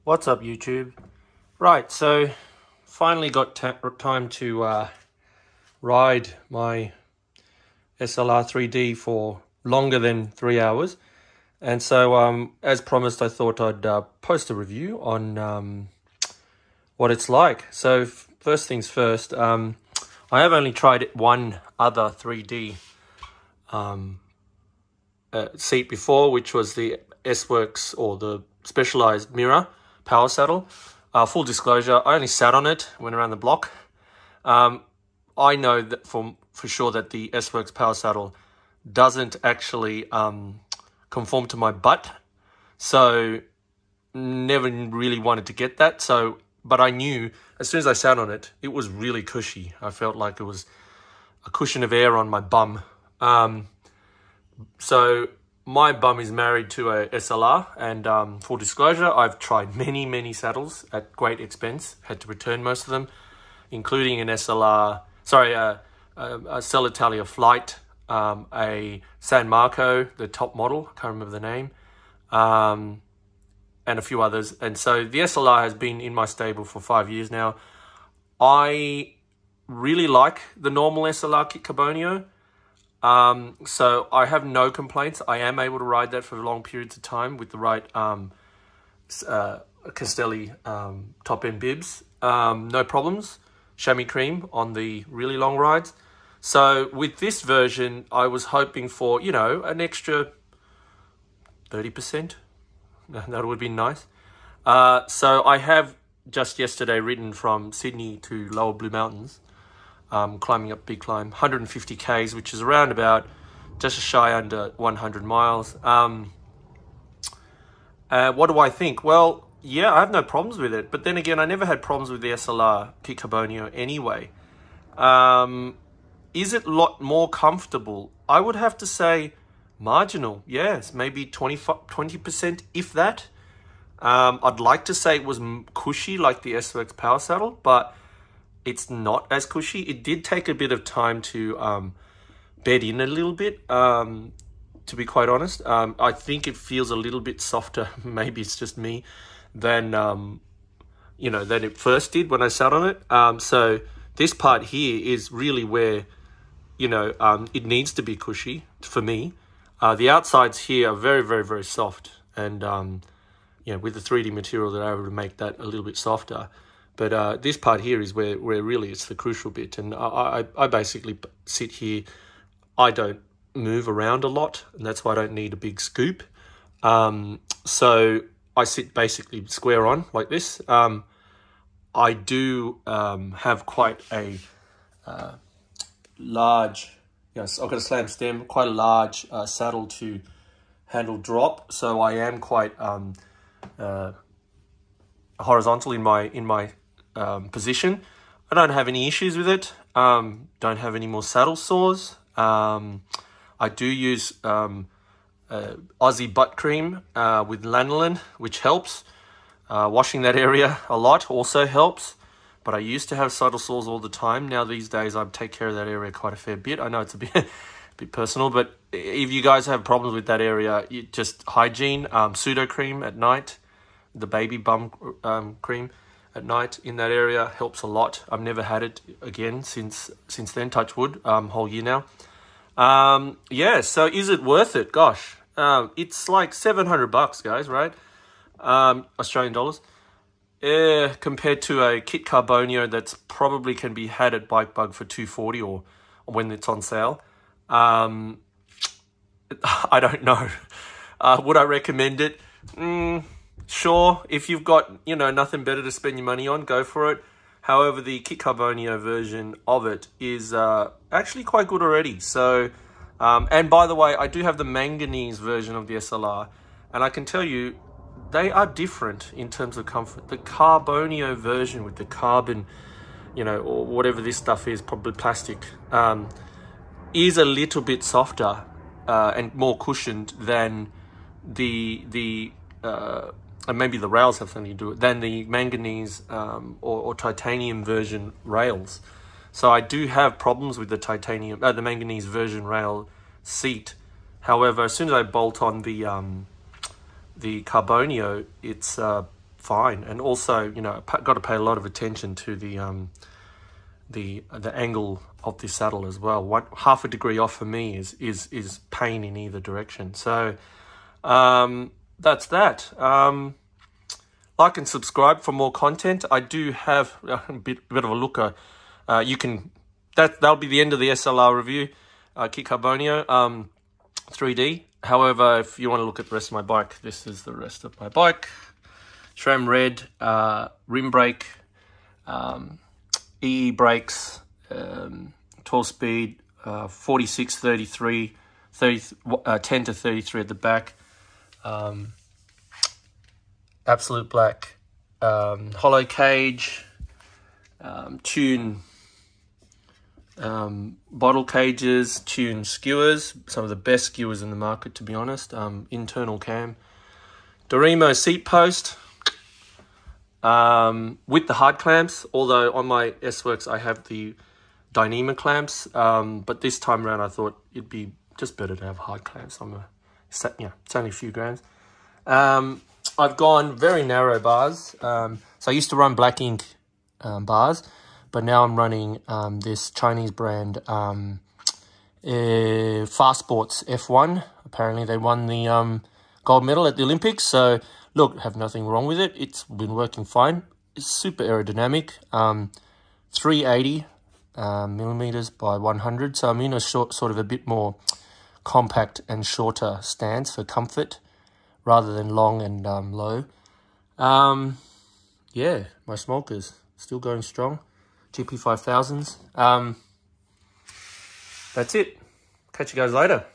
What's up, YouTube? Right, so finally got time to ride my SLR 3D for longer than 3 hours. And so, as promised, I thought I'd post a review on what it's like. So, first things first, I have only tried one other 3D seat before, which was the S-Works or the Specialized Mirror Power Saddle. Full disclosure, I only sat on it, went around the block. I know that for sure that the S-Works Power Saddle doesn't actually conform to my butt, so never really wanted to get that. So, but I knew as soon as I sat on it, it was really cushy. I felt like it was a cushion of air on my bum. So my bum is married to a SLR, and full disclosure, I've tried many saddles at great expense. Had to return most of them, including an SLR, a Selle Italia Flight, a San Marco, the top model, I can't remember the name, and a few others. And so the SLR has been in my stable for 5 years now. I really like the normal SLR kit carbonio. So I have no complaints. I am able to ride that for long periods of time with the right Castelli top end bibs. No problems. Chamois cream on the really long rides. So with this version, I was hoping for, you know, an extra 30%. That would be nice. So I have just yesterday ridden from Sydney to Lower Blue Mountains. Climbing up big climb, 150 Ks, which is around about just shy under 100 miles. What do I think? Well, yeah, I have no problems with it. But then again, I never had problems with the SLR kit carbonio anyway. Is it a lot more comfortable? I would have to say marginal. Yes, maybe 20%, if that. I'd like to say it was cushy like the S-Works Power Saddle, but it's not as cushy. It did take a bit of time to bed in a little bit, to be quite honest. I think it feels a little bit softer, maybe it's just me, than, you know, than it first did when I sat on it. So this part here is really where, you know, it needs to be cushy for me. The outsides here are very soft, and, you know, with the 3D material, they're able to make that a little bit softer. But this part here is where really it's the crucial bit. And I basically sit here. I don't move around a lot, and that's why I don't need a big scoop. So I sit basically square on like this. I do have quite a large, you know, I've got a slam stem, quite a large saddle to handle drop. So I am quite horizontal in my position. I don't have any issues with it. Don't have any more saddle sores. I do use Aussie butt cream with lanolin, which helps. Washing that area a lot also helps. But I used to have saddle sores all the time. Now these days I take care of that area quite a fair bit. I know it's a bit personal, but if you guys have problems with that area, just hygiene, pseudo cream at night, the baby bum cream at night in that area helps a lot. I've never had it again since then, touch wood, whole year now. Yeah, so is it worth it? Gosh, it's like $700, guys, right? Australian dollars. Compared to a kit carbonio that's probably can be had at Bike Bug for $240 or when it's on sale. I don't know. Would I recommend it? Sure, if you've got, you know, nothing better to spend your money on, go for it. However, the kit carbonio version of it is actually quite good already. So, and by the way, I do have the manganese version of the SLR, and I can tell you, they are different in terms of comfort. The carbonio version with the carbon, you know, or whatever this stuff is, probably plastic, is a little bit softer and more cushioned than and maybe the rails have something to do with it, than the manganese or titanium version rails. So I do have problems with the titanium, the manganese version rail seat. However, as soon as I bolt on the carbonio, it's fine. And also, you know, got to pay a lot of attention to the angle of the saddle as well. Half a degree off for me is pain in either direction. So that's that. Like and subscribe for more content. I do have a bit of a looker. That'll be the end of the SLR review. Kit Carbonio 3D. However, if you want to look at the rest of my bike, this is the rest of my bike. SRAM red, rim brake, EE brakes, 12 speed, 46, 33, 10 to 33 at the back. Absolute black, hollow cage, tune bottle cages, tune skewers, some of the best skewers in the market, to be honest. Internal cam, Dorimo seat post with the hard clamps, although on my S-Works I have the Dyneema clamps, but this time around I thought it'd be just better to have hard clamps. It's only a few grams. I've gone very narrow bars. So I used to run black ink bars, but now I'm running this Chinese brand Fast Sports F1. Apparently they won the gold medal at the Olympics. So look, have nothing wrong with it. It's been working fine. It's super aerodynamic. 380 millimeters by 100. So I'm in a sort of a bit more compact and shorter stance for comfort, rather than long and low. Yeah, my smokers still going strong. GP5000s. That's it. Catch you guys later.